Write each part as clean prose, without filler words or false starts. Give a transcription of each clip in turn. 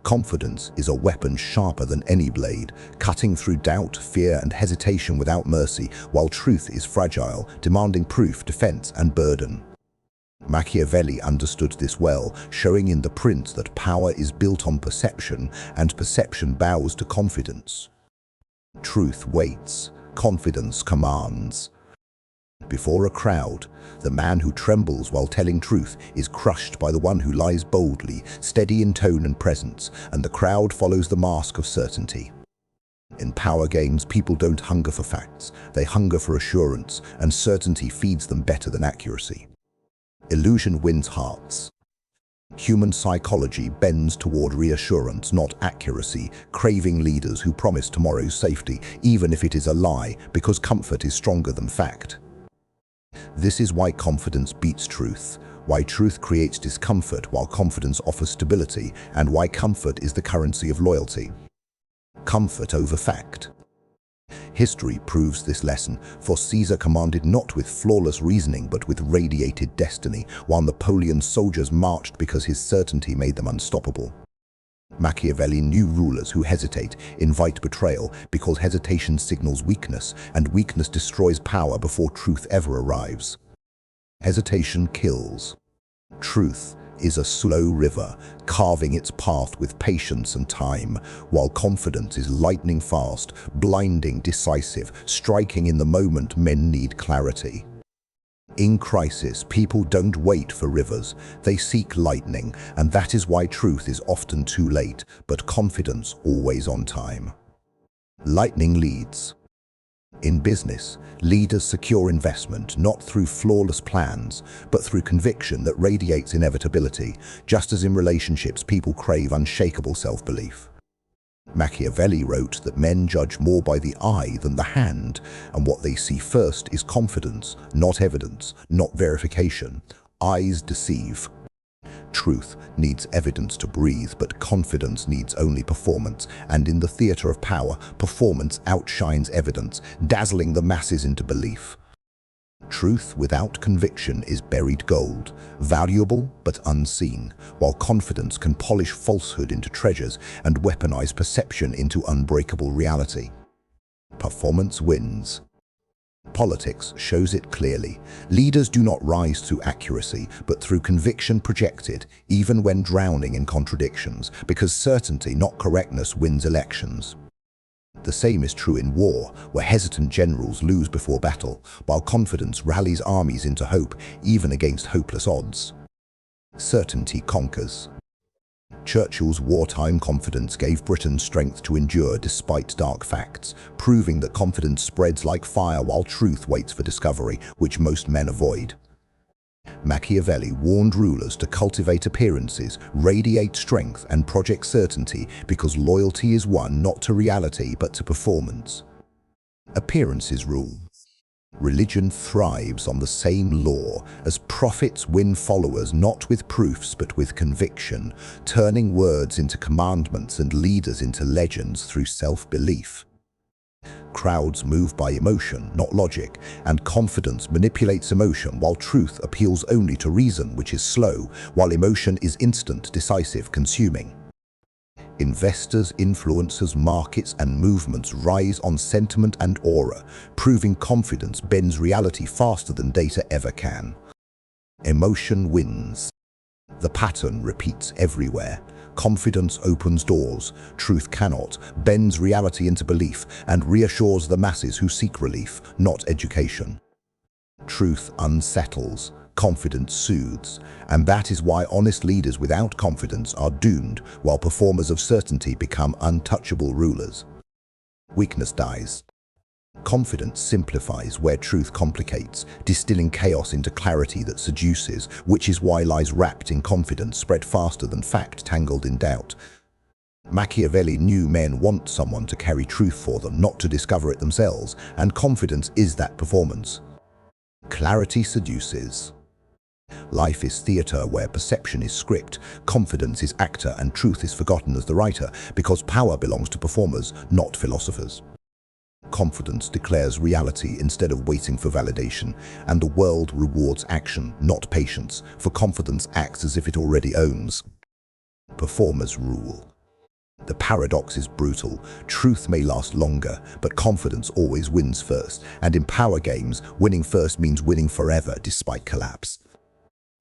Confidence is a weapon sharper than any blade, cutting through doubt, fear, and hesitation without mercy, while truth is fragile, demanding proof, defense, and burden. Machiavelli understood this well, showing in The Prince that power is built on perception, and perception bows to confidence. Truth waits, confidence commands. Before a crowd, the man who trembles while telling truth is crushed by the one who lies boldly, steady in tone and presence, and the crowd follows the mask of certainty. In power games, people don't hunger for facts, they hunger for assurance, and certainty feeds them better than accuracy. Illusion wins hearts. Human psychology bends toward reassurance, not accuracy, craving leaders who promise tomorrow's safety, even if it is a lie, because comfort is stronger than fact. This is why confidence beats truth, why truth creates discomfort while confidence offers stability, and why comfort is the currency of loyalty. Comfort over fact. History proves this lesson, for Caesar commanded not with flawless reasoning but with radiated destiny, while Napoleon's soldiers marched because his certainty made them unstoppable. Machiavelli knew rulers who hesitate, invite betrayal, because hesitation signals weakness, and weakness destroys power before truth ever arrives. Hesitation kills. Truth is a slow river, carving its path with patience and time, while confidence is lightning fast, blinding, decisive, striking in the moment men need clarity. In crisis, people don't wait for rivers, they seek lightning, and that is why truth is often too late, but confidence always on time. Lightning leads. In business, leaders secure investment not through flawless plans, but through conviction that radiates inevitability, just as in relationships people crave unshakable self-belief. Machiavelli wrote that men judge more by the eye than the hand, and what they see first is confidence, not evidence, not verification. Eyes deceive. Truth needs evidence to breathe, but confidence needs only performance, and in the theater of power, performance outshines evidence, dazzling the masses into belief. Truth without conviction is buried gold, valuable but unseen, while confidence can polish falsehood into treasures and weaponize perception into unbreakable reality. Performance wins. Politics shows it clearly. Leaders do not rise through accuracy, but through conviction projected, even when drowning in contradictions, because certainty, not correctness, wins elections. The same is true in war, where hesitant generals lose before battle, while confidence rallies armies into hope, even against hopeless odds. Certainty conquers. Churchill's wartime confidence gave Britain strength to endure despite dark facts, proving that confidence spreads like fire while truth waits for discovery, which most men avoid. Machiavelli warned rulers to cultivate appearances, radiate strength, and project certainty because loyalty is won not to reality but to performance. Appearances rule. Religion thrives on the same law, as prophets win followers not with proofs but with conviction, turning words into commandments and leaders into legends through self-belief. Crowds move by emotion, not logic, and confidence manipulates emotion while truth appeals only to reason, which is slow, while emotion is instant, decisive, consuming. Investors, influencers, markets, and movements rise on sentiment and aura, proving confidence bends reality faster than data ever can. Emotion wins. The pattern repeats everywhere. Confidence opens doors, truth cannot, bends reality into belief, and reassures the masses who seek relief, not education. Truth unsettles, confidence soothes, and that is why honest leaders without confidence are doomed, while performers of certainty become untouchable rulers. Weakness dies. Confidence simplifies where truth complicates, distilling chaos into clarity that seduces, which is why lies wrapped in confidence spread faster than fact tangled in doubt. Machiavelli knew men want someone to carry truth for them, not to discover it themselves, and confidence is that performance. Clarity seduces. Life is theater where perception is script, confidence is actor, and truth is forgotten as the writer, because power belongs to performers, not philosophers. Confidence declares reality instead of waiting for validation, and the world rewards action, not patience, for confidence acts as if it already owns. Performers rule. The paradox is brutal. Truth may last longer, but confidence always wins first. And in power games, winning first means winning forever despite collapse.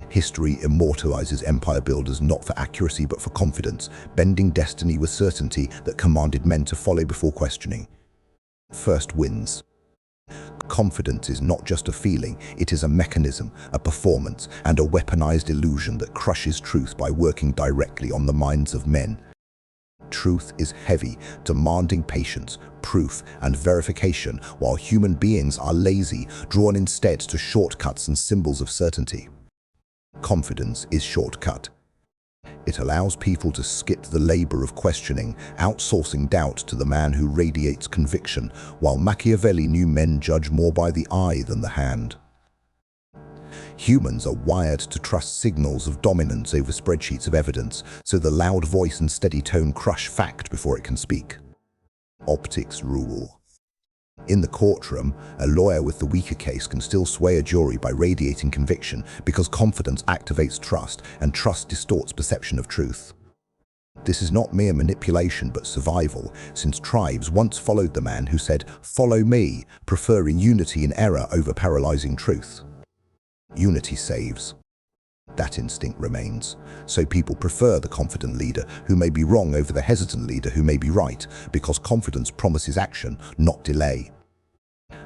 History immortalizes empire builders not for accuracy but for confidence, bending destiny with certainty that commanded men to follow before questioning. First wins. Confidence is not just a feeling, it is a mechanism, a performance, and a weaponized illusion that crushes truth by working directly on the minds of men. Truth is heavy, demanding patience, proof, and verification, while human beings are lazy, drawn instead to shortcuts and symbols of certainty. Confidence is shortcut. It allows people to skip the labor of questioning, outsourcing doubt to the man who radiates conviction, while Machiavelli knew men judge more by the eye than the hand. Humans are wired to trust signals of dominance over spreadsheets of evidence, so the loud voice and steady tone crush fact before it can speak. Optics rule. In the courtroom, a lawyer with the weaker case can still sway a jury by radiating conviction because confidence activates trust, and trust distorts perception of truth. This is not mere manipulation but survival, since tribes once followed the man who said, "Follow me," preferring unity in error over paralyzing truth. Unity saves. That instinct remains, so people prefer the confident leader who may be wrong over the hesitant leader who may be right, because confidence promises action, not delay.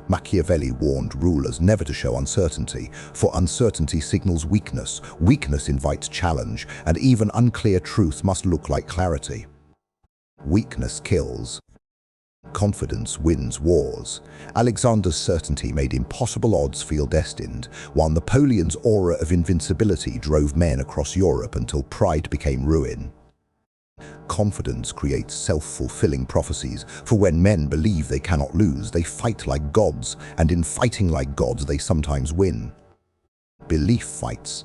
Machiavelli warned rulers never to show uncertainty, for uncertainty signals weakness, weakness invites challenge, and even unclear truth must look like clarity. Weakness kills. Confidence wins wars. Alexander's certainty made impossible odds feel destined, while Napoleon's aura of invincibility drove men across Europe until pride became ruin. Confidence creates self-fulfilling prophecies, for when men believe they cannot lose, they fight like gods, and in fighting like gods they sometimes win. Belief fights.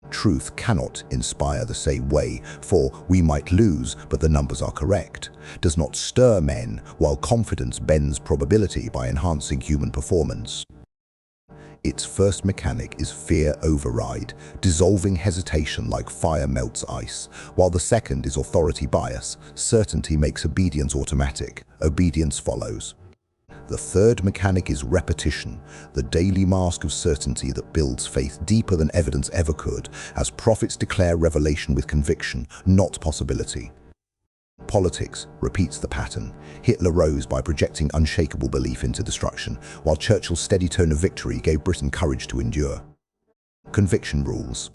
Truth cannot inspire the same way, for we might lose, but the numbers are correct, does not stir men, while confidence bends probability by enhancing human performance. Its first mechanic is fear override, dissolving hesitation like fire melts ice, while the second is authority bias, certainty makes obedience automatic, obedience follows. The third mechanic is repetition, the daily mask of certainty that builds faith deeper than evidence ever could, as prophets declare revelation with conviction, not possibility. Politics repeats the pattern. Hitler rose by projecting unshakable belief into destruction, while Churchill's steady tone of victory gave Britain courage to endure. Conviction rules.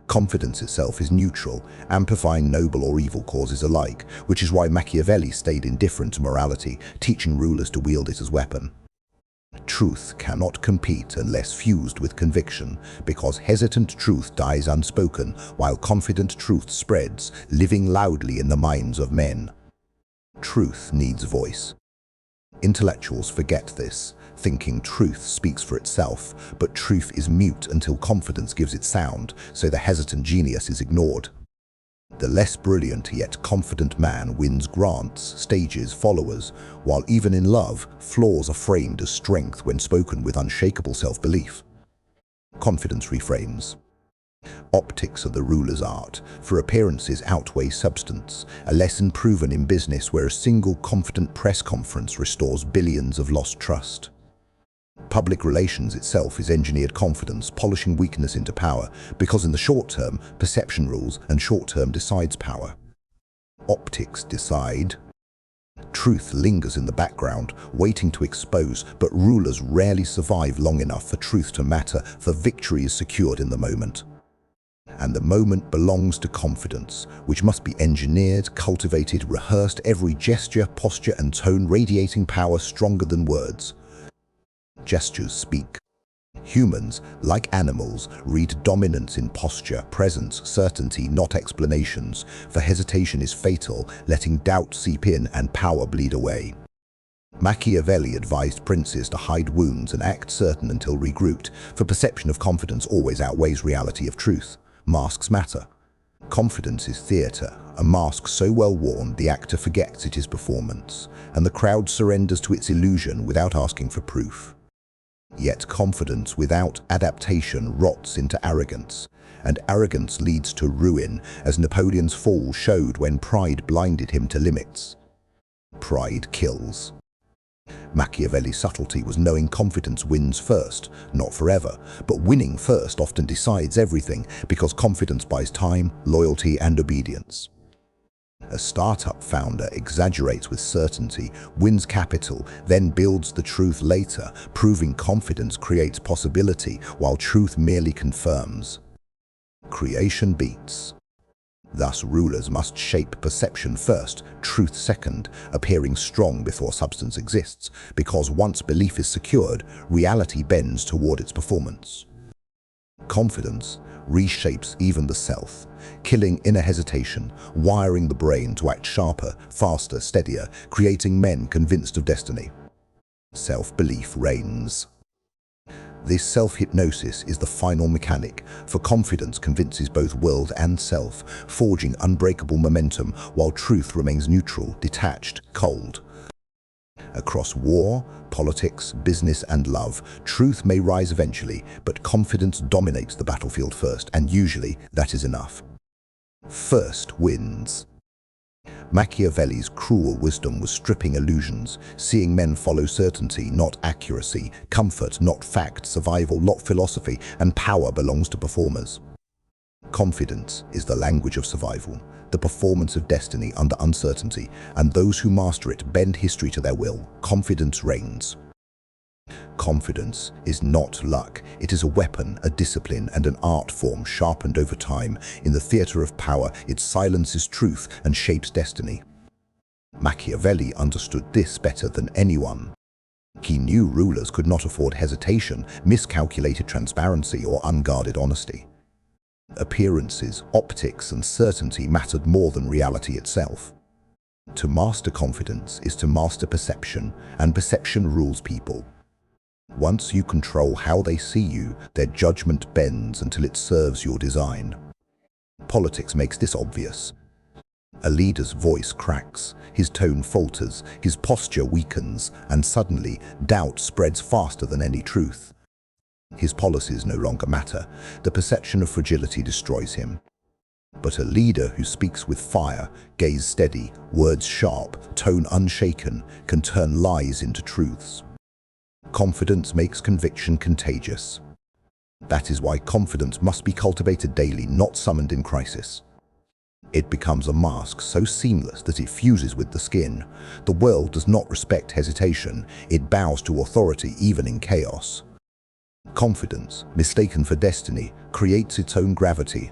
Confidence itself is neutral, amplifying noble or evil causes alike, which is why Machiavelli stayed indifferent to morality, teaching rulers to wield it as weapon. Truth cannot compete unless fused with conviction, because hesitant truth dies unspoken, while confident truth spreads, living loudly in the minds of men. Truth needs voice. Intellectuals forget this, thinking truth speaks for itself, but truth is mute until confidence gives it sound, so the hesitant genius is ignored. The less brilliant yet confident man wins grants, stages, followers, while even in love, flaws are framed as strength when spoken with unshakable self-belief. Confidence reframes. Optics are the ruler's art, for appearances outweigh substance, a lesson proven in business where a single confident press conference restores billions of lost trust. Public relations itself is engineered confidence, polishing weakness into power, because in the short term, perception rules and short term decides power. Optics decide. Truth lingers in the background, waiting to expose, but rulers rarely survive long enough for truth to matter, for victory is secured in the moment. And the moment belongs to confidence, which must be engineered, cultivated, rehearsed, every gesture, posture, and tone radiating power stronger than words. Gestures speak. Humans, like animals, read dominance in posture, presence, certainty, not explanations, for hesitation is fatal, letting doubt seep in and power bleed away. Machiavelli advised princes to hide wounds and act certain until regrouped, for perception of confidence always outweighs reality of truth. Masks matter. Confidence is theatre, a mask so well worn the actor forgets it is performance, and the crowd surrenders to its illusion without asking for proof. Yet confidence without adaptation rots into arrogance, And arrogance leads to ruin, as Napoleon's fall showed when pride blinded him to limits. Pride kills. Machiavelli's subtlety was knowing confidence wins first, not forever, but winning first often decides everything because confidence buys time, loyalty, and obedience. A startup founder exaggerates with certainty, wins capital, then builds the truth later, proving confidence creates possibility while truth merely confirms. Creation beats. Thus, rulers must shape perception first, truth second, appearing strong before substance exists, because once belief is secured, reality bends toward its performance. Confidence reshapes even the self, killing inner hesitation, wiring the brain to act sharper, faster, steadier, creating men convinced of destiny. Self-belief reigns. This self-hypnosis is the final mechanic, for confidence convinces both world and self, forging unbreakable momentum while truth remains neutral, detached, cold. Across war, politics, business, and love, truth may rise eventually, but confidence dominates the battlefield first, and usually that is enough. First wins. Machiavelli's cruel wisdom was stripping illusions, seeing men follow certainty, not accuracy, comfort, not fact, survival, not philosophy, and power belongs to performers. Confidence is the language of survival, the performance of destiny under uncertainty, and those who master it bend history to their will. Confidence reigns. Confidence is not luck. It is a weapon, a discipline, and an art form sharpened over time. In the theater of power, it silences truth and shapes destiny. Machiavelli understood this better than anyone. He knew rulers could not afford hesitation, miscalculated transparency, or unguarded honesty. Appearances, optics, and certainty mattered more than reality itself. To master confidence is to master perception, and perception rules people. Once you control how they see you, their judgment bends until it serves your design. Politics makes this obvious. A leader's voice cracks, his tone falters, his posture weakens, and suddenly doubt spreads faster than any truth. His policies no longer matter. The perception of fragility destroys him. But a leader who speaks with fire, gaze steady, words sharp, tone unshaken, can turn lies into truths. Confidence makes conviction contagious. That is why confidence must be cultivated daily, not summoned in crisis. It becomes a mask so seamless that it fuses with the skin. The world does not respect hesitation. It bows to authority even in chaos. Confidence, mistaken for destiny, creates its own gravity.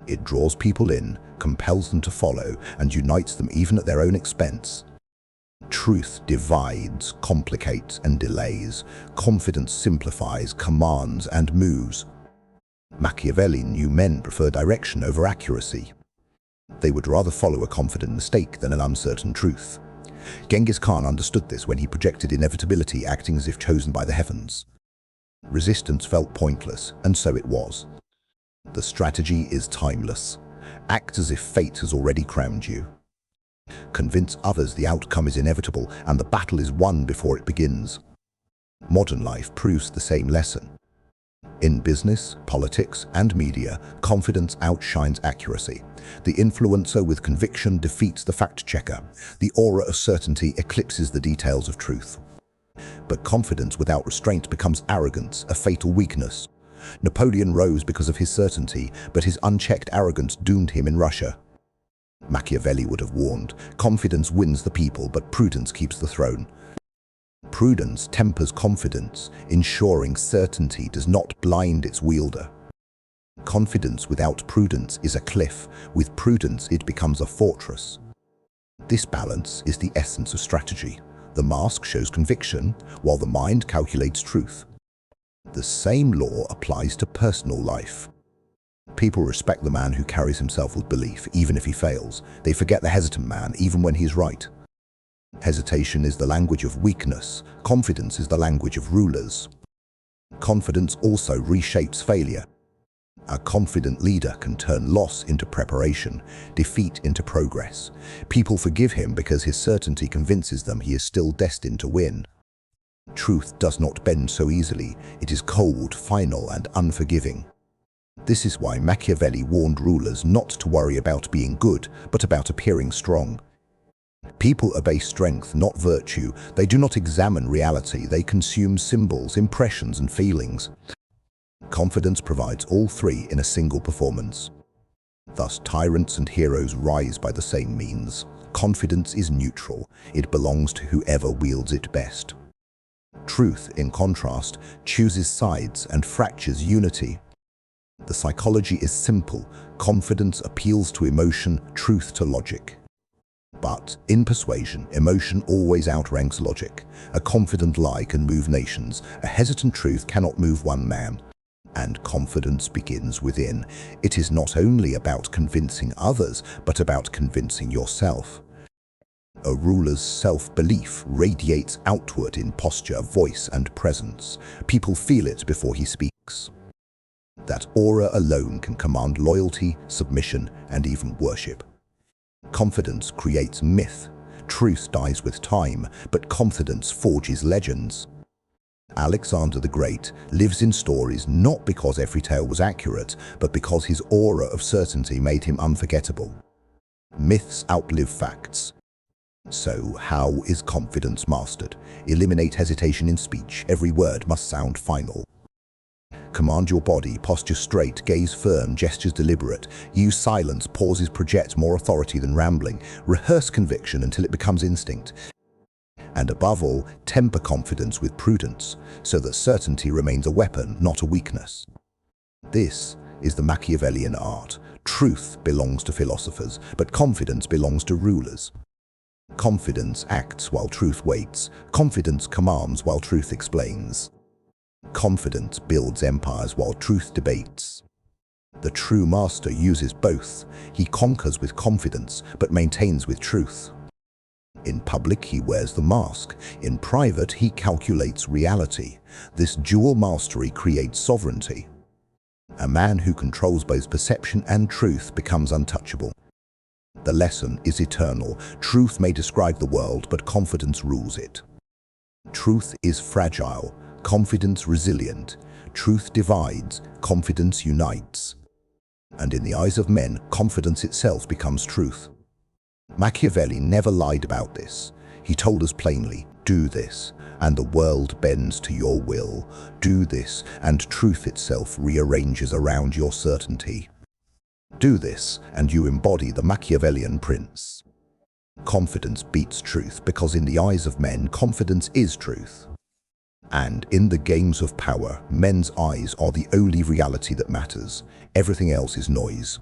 It draws people in, compels them to follow, and unites them even at their own expense. Truth divides, complicates, and delays. Confidence simplifies, commands, and moves. Machiavelli knew men prefer direction over accuracy. They would rather follow a confident mistake than an uncertain truth. Genghis Khan understood this when he projected inevitability, acting as if chosen by the heavens. Resistance felt pointless, and so it was. The strategy is timeless. Act as if fate has already crowned you. Convince others the outcome is inevitable and the battle is won before it begins. Modern life proves the same lesson. In business, politics, and media, confidence outshines accuracy. The influencer with conviction defeats the fact-checker. The aura of certainty eclipses the details of truth. But confidence without restraint becomes arrogance, a fatal weakness. Napoleon rose because of his certainty, but his unchecked arrogance doomed him in Russia. Machiavelli would have warned, confidence wins the people, but prudence keeps the throne. Prudence tempers confidence, ensuring certainty does not blind its wielder. Confidence without prudence is a cliff. With prudence, it becomes a fortress. This balance is the essence of strategy. The mask shows conviction, while the mind calculates truth. The same law applies to personal life. People respect the man who carries himself with belief, even if he fails. They forget the hesitant man, even when he's right. Hesitation is the language of weakness. Confidence is the language of rulers. Confidence also reshapes failure. A confident leader can turn loss into preparation, defeat into progress. People forgive him because his certainty convinces them he is still destined to win. Truth does not bend so easily. It is cold, final, and unforgiving. This is why Machiavelli warned rulers not to worry about being good, but about appearing strong. People obey strength, not virtue. They do not examine reality. They consume symbols, impressions, and feelings. Confidence provides all three in a single performance. Thus, tyrants and heroes rise by the same means. Confidence is neutral. It belongs to whoever wields it best. Truth, in contrast, chooses sides and fractures unity. The psychology is simple. Confidence appeals to emotion, truth to logic. But in persuasion, emotion always outranks logic. A confident lie can move nations. A hesitant truth cannot move one man. And confidence begins within. It is not only about convincing others, but about convincing yourself. A ruler's self-belief radiates outward in posture, voice, and presence. People feel it before he speaks. That aura alone can command loyalty, submission, and even worship. Confidence creates myth. Truth dies with time, but confidence forges legends. Alexander the Great lives in stories not because every tale was accurate, but because his aura of certainty made him unforgettable. Myths outlive facts. So, how is confidence mastered? Eliminate hesitation in speech. Every word must sound final. Command your body, posture straight, gaze firm, gestures deliberate. Use silence, pauses project more authority than rambling. Rehearse conviction until it becomes instinct. And above all, temper confidence with prudence, so that certainty remains a weapon, not a weakness. This is the Machiavellian art. Truth belongs to philosophers, but confidence belongs to rulers. Confidence acts while truth waits. Confidence commands while truth explains. Confidence builds empires while truth debates. The true master uses both. He conquers with confidence, but maintains with truth. In public, he wears the mask. In private, he calculates reality. This dual mastery creates sovereignty. A man who controls both perception and truth becomes untouchable. The lesson is eternal. Truth may describe the world, but confidence rules it. Truth is fragile, confidence resilient. Truth divides, confidence unites. And in the eyes of men, confidence itself becomes truth. Machiavelli never lied about this. He told us plainly, do this, and the world bends to your will. Do this, and truth itself rearranges around your certainty. Do this, and you embody the Machiavellian prince. Confidence beats truth because in the eyes of men, confidence is truth. And in the games of power, men's eyes are the only reality that matters. Everything else is noise.